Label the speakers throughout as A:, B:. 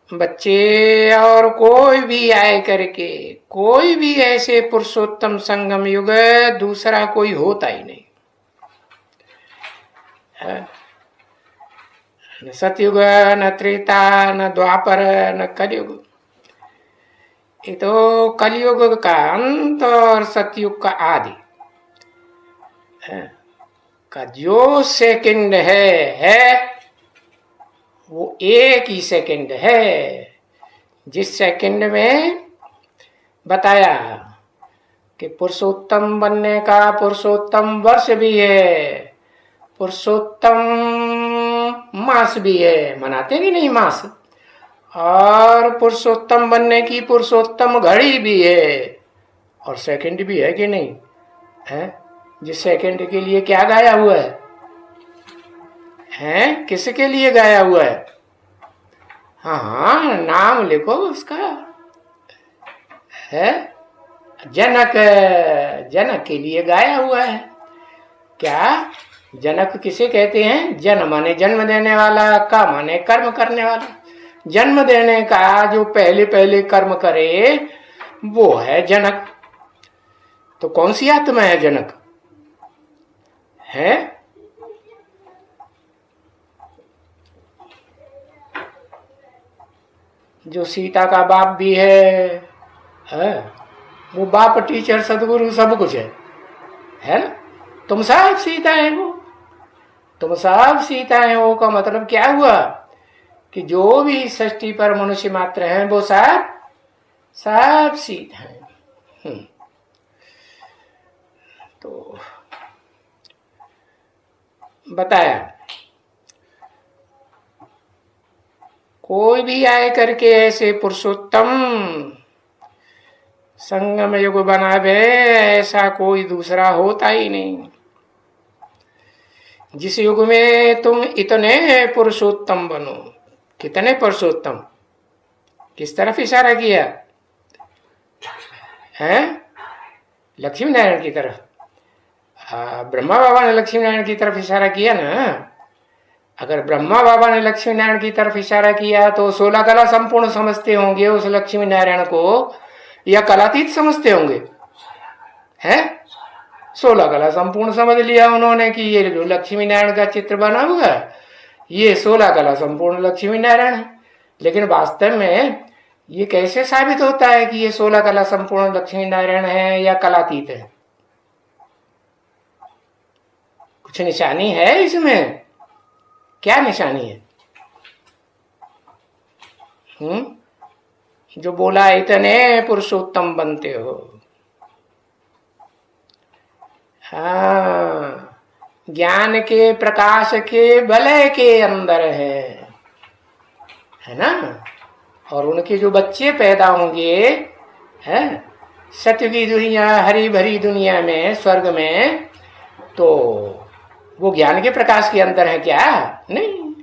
A: बच्चे और कोई भी आए करके, कोई भी ऐसे पुरुषोत्तम संगम युग दूसरा कोई होता ही नहीं है। न सतयुग, न त्रेता, न द्वापर, न कलयुग। ये तो कलयुग का अंत और सतयुग का आदि है। का जो सेकंड है वो एक ही सेकंड है। जिस सेकंड में बताया कि पुरुषोत्तम बनने का पुरुषोत्तम वर्ष भी है, पुरुषोत्तम मास भी है, मनाते कि नहीं मास, और पुरुषोत्तम बनने की पुरुषोत्तम घड़ी भी है, और सेकंड भी है कि नहीं है। जिस सेकंड के लिए क्या गाया हुआ है, किसके लिए गाया हुआ है? हाँ हाँ, नाम लिखो उसका है। जनक, जनक के लिए गाया हुआ है। क्या जनक किसे कहते हैं? जन माने जन्म देने वाला, का माने कर्म करने वाला। जन्म देने का जो पहले पहले कर्म करे वो है जनक। तो कौन सी आत्मा है जनक? है जो सीता का बाप भी है? वो बाप, टीचर, सदगुरु सब कुछ है ना। तुम सब सीता है वो, तुम सब सीता है वो का मतलब क्या हुआ कि जो भी सृष्टि पर मनुष्य मात्र हैं वो सब सब सीता है। तो बताया कोई भी आए करके ऐसे पुरुषोत्तम संगम युग बनावे ऐसा कोई दूसरा होता ही नहीं। जिस युग में तुम इतने पुरुषोत्तम बनो। कितने पुरुषोत्तम? किस तरफ इशारा किया है? लक्ष्मी नारायण की तरफ। ब्रह्मा बाबा ने लक्ष्मी नारायण की तरफ इशारा किया ना। अगर ब्रह्मा बाबा ने लक्ष्मी नारायण की तरफ इशारा किया तो 16 कला संपूर्ण समझते होंगे उस लक्ष्मी नारायण को, या कलातीत समझते होंगे? हैं? 16 कला संपूर्ण समझ लिया उन्होंने कि ये जो लक्ष्मी नारायण का चित्र बना हुआ ये 16 कला संपूर्ण लक्ष्मी नारायण है। लेकिन वास्तव में ये कैसे साबित होता है कि ये 16 कला संपूर्ण लक्ष्मी नारायण है या कलातीत है? कुछ निशानी है इसमें? क्या निशानी है? जो बोला इतने पुरुषोत्तम बनते हो। हाँ, ज्ञान के प्रकाश के वलय के अंदर है ना। और उनके जो बच्चे पैदा होंगे है सत्य की दुनिया, हरी भरी दुनिया में, स्वर्ग में, तो वो ज्ञान के प्रकाश के अंदर है क्या? नहीं।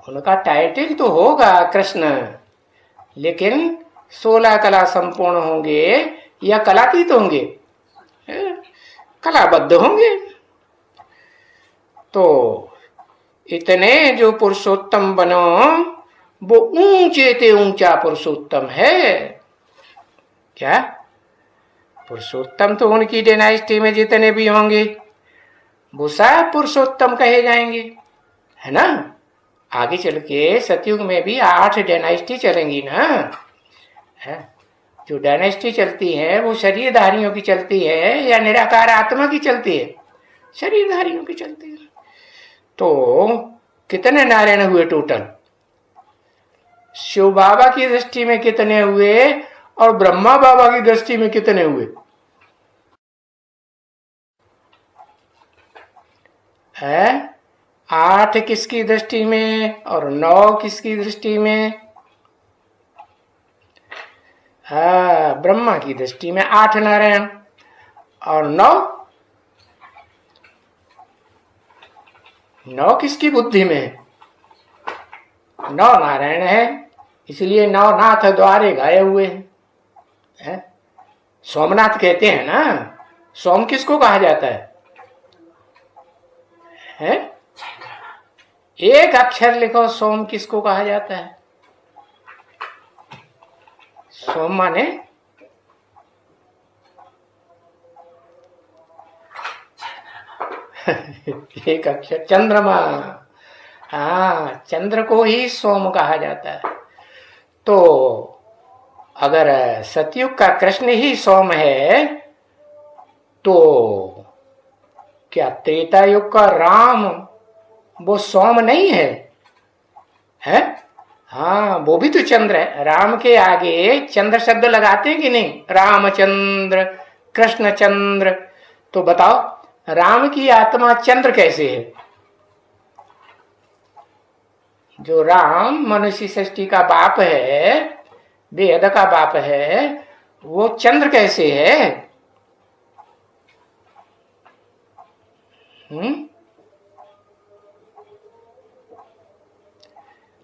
A: उनका टाइटल तो होगा कृष्ण, लेकिन 16 कला संपूर्ण होंगे या कलातीत होंगे? कलाबद्ध होंगे। तो इतने जो पुरुषोत्तम बनो वो ऊंचे ते ऊंचा पुरुषोत्तम है। क्या पुरुषोत्तम तो उनकी डायनेस्टी में जितने भी होंगे वो सब पुरुषोत्तम कहे जाएंगे, है ना। आगे चल के सतयुग में भी 8 डायनेस्टी चलेंगी ना। है जो डायनेस्टी चलती है वो शरीरधारियों की चलती है या निराकार आत्मा की चलती है? शरीरधारियों की चलती है। तो कितने नारायण हुए टोटल? शिव बाबा की दृष्टि में कितने हुए और ब्रह्मा बाबा की दृष्टि में कितने हुए? है 8 किसकी दृष्टि में और 9 किसकी दृष्टि में? हाँ, ब्रह्मा की दृष्टि में 8 नारायण और 9 किसकी बुद्धि में? 9 नारायण है, इसलिए 9 नाथ द्वारे गाए हुए हैं। सोमनाथ कहते हैं ना। सोम किसको कहा जाता है? एक अक्षर लिखो, सोम किसको कहा जाता है? सोम माने एक अक्षर चंद्रमा। हाँ, चंद्र को ही सोम कहा जाता है। तो अगर सतयुग का कृष्ण ही सोम है तो क्या त्रेता युग का राम वो सोम नहीं है? है? हाँ, वो भी तो चंद्र है। राम के आगे चंद्र शब्द लगाते हैं कि नहीं? रामचंद्र, कृष्णचंद्र। तो बताओ, राम की आत्मा चंद्र कैसे है? जो राम मनुष्य सृष्टि का बाप है, वेद का बाप है, वो चंद्र कैसे है?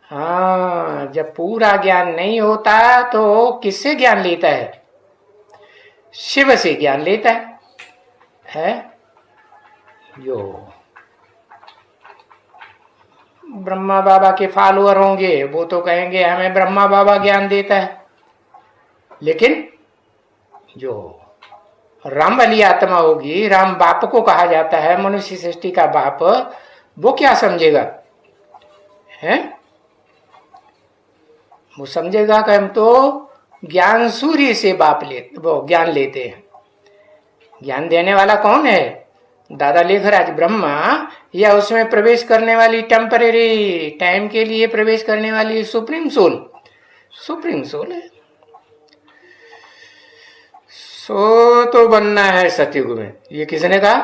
A: हाँ, जब पूरा ज्ञान नहीं होता तो किससे ज्ञान लेता है? शिव से ज्ञान लेता है? जो ब्रह्मा बाबा के फॉलोअर होंगे वो तो कहेंगे हमें ब्रह्मा बाबा ज्ञान देता है, लेकिन जो राम वाली आत्मा होगी, राम बाप को कहा जाता है, मनुष्य सृष्टि का बाप, वो क्या समझेगा? है? वो समझेगा कि हम तो ज्ञान सूर्य से बाप वो ज्ञान लेते हैं। ज्ञान देने वाला कौन है? दादा लेखराज ब्रह्मा, या उसमें प्रवेश करने वाली टेम्परेरी टाइम के लिए प्रवेश करने वाली सुप्रीम सोल? सुप्रीम सोल है। सो तो बनना है सतयुग में, ये किसने कहा?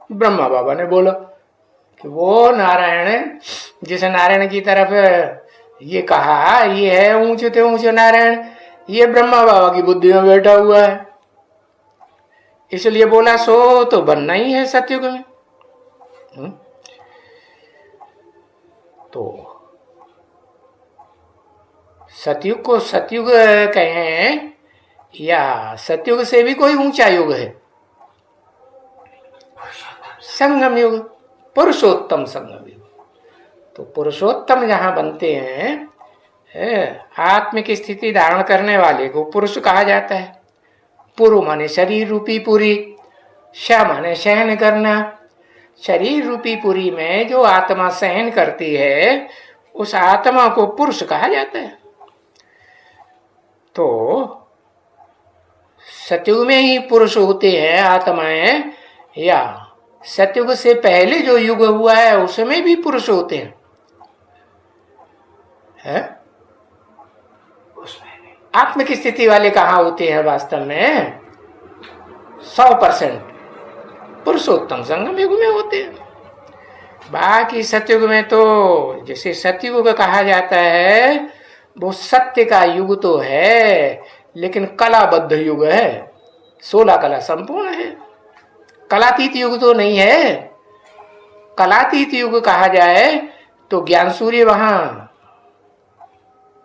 A: ब्रह्मा बाबा ने बोला कि वो नारायण, जिस नारायण की तरफ ये कहा ये है ऊंचे ते ऊंचे नारायण, ये ब्रह्मा बाबा की बुद्धि में बैठा हुआ है, इसलिए बोला सो तो बनना ही है सतयुग में। तो सतयुग को सतयुग कहें या सतयुग से भी कोई ऊंचा युग है? संगम युग, पुरुषोत्तम संगम युग। तो पुरुषोत्तम जहां बनते हैं, आत्मिक स्थिति धारण करने वाले को पुरुष कहा जाता है। पुरु माने शरीर रूपी पुरी, श माने सहन करना। शरीर रूपी पुरी में जो आत्मा सहन करती है उस आत्मा को पुरुष कहा जाता है। तो सतयुग में ही पुरुष होते हैं आत्माएं, या सतयुग से पहले जो युग हुआ है उसमें भी पुरुष होते हैं? है? आत्मिक स्थिति वाले कहाँ होते हैं वास्तव में? 100% पुरुषोत्तम संगम युग में होते हैं। बाकी सतयुग में तो जैसे सतयुग कहा जाता है वो सत्य का युग तो है, लेकिन कलाबद्ध युग है। 16 कला संपूर्ण है, कलातीत युग तो नहीं है। कलातीत युग कहा जाए तो ज्ञान सूर्य वहां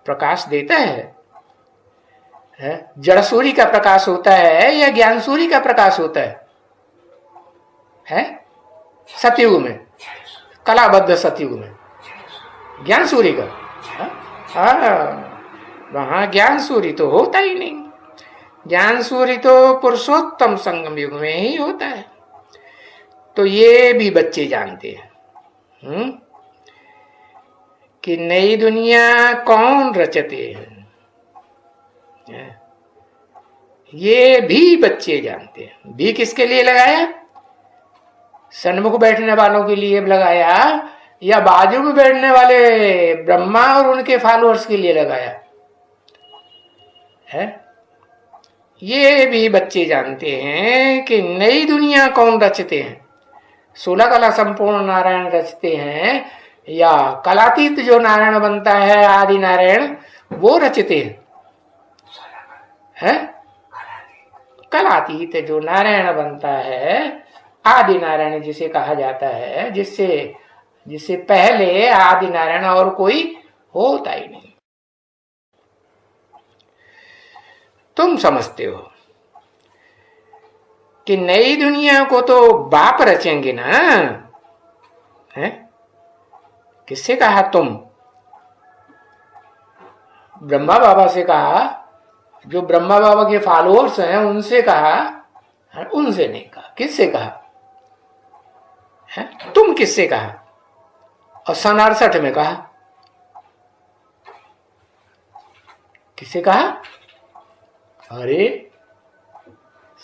A: प्रकाश देता है? जड़ सूर्य का प्रकाश होता है या ज्ञान सूर्य का प्रकाश होता है? सतयुग में, कलाबद्ध सतयुग में ज्ञान सूर्य का। वहां ज्ञान सूर्य तो होता ही नहीं। ज्ञान सूर्य तो पुरुषोत्तम संगम युग में ही होता है। तो ये भी बच्चे जानते हैं कि नई दुनिया कौन रचते हैं, ये भी बच्चे जानते हैं। भी किसके लिए लगाया? सन्मुख बैठने वालों के लिए लगाया या बाजू में बैठने वाले ब्रह्मा और उनके फॉलोअर्स के लिए लगाया है? ये भी बच्चे जानते हैं कि नई दुनिया कौन रचते हैं। 16 कला संपूर्ण नारायण रचते हैं या कलातीत जो नारायण बनता है आदि नारायण वो रचते हैं? कलातीत जो नारायण बनता है, आदि नारायण जिसे कहा जाता है, जिससे पहले आदि नारायण और कोई होता ही नहीं। तुम समझते हो कि नई दुनिया को तो बाप रचेंगे ना? है? किससे कहा तुम? ब्रह्मा बाबा से कहा, जो ब्रह्मा बाबा के फॉलोअर्स हैं उनसे कहा, उनसे नहीं कहा। किससे कहा है? तुम किससे कहा? और सन 68 में कहा, किससे कहा? अरे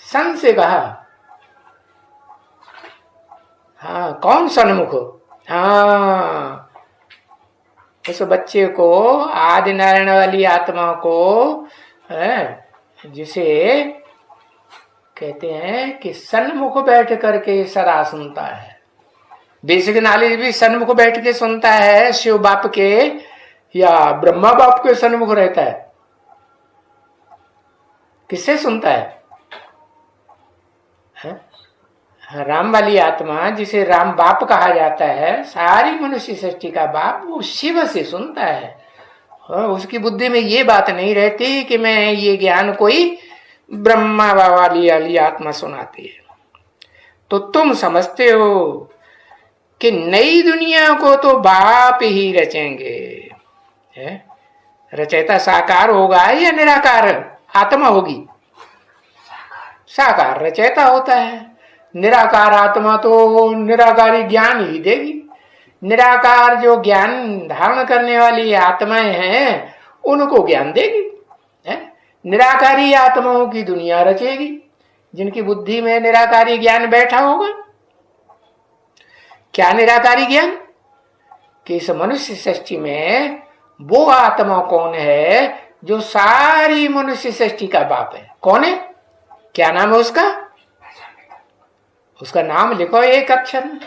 A: सन से कहा। हाँ, कौन सन्मुख? हाँ, उस बच्चे को, आदि नारायण वाली आत्मा को है, जिसे कहते हैं कि सन्मुख बैठ करके सदा सुनता है। बेसिक नॉलेज भी सन्मुख बैठ के सुनता है, शिव बाप के या ब्रह्मा बाप के सन्मुख रहता है। किससे सुनता है? राम वाली आत्मा, जिसे राम बाप कहा जाता है, सारी मनुष्य सृष्टि का बाप, वो शिव से सुनता है। और उसकी बुद्धि में ये बात नहीं रहती कि मैं ये ज्ञान कोई ब्रह्मा वाली आत्मा सुनाती है। तो तुम समझते हो कि नई दुनिया को तो बाप ही रचेंगे। रचयिता साकार होगा या निराकार आत्मा होगी? साकार रचयिता होता है, निराकार आत्मा तो निराकारी ज्ञान ही देगी। निराकार जो ज्ञान धारण करने वाली आत्माएं हैं उनको ज्ञान देगी। निराकारी आत्माओं की दुनिया रचेगी, जिनकी बुद्धि में निराकारी ज्ञान बैठा होगा। क्या निराकारी ज्ञान? कि इस मनुष्य सृष्टि में वो आत्मा कौन है जो सारी मनुष्य सृष्टि का बाप है? कौन है? क्या नाम है उसका? उसका नाम लिखो एक अक्षर में।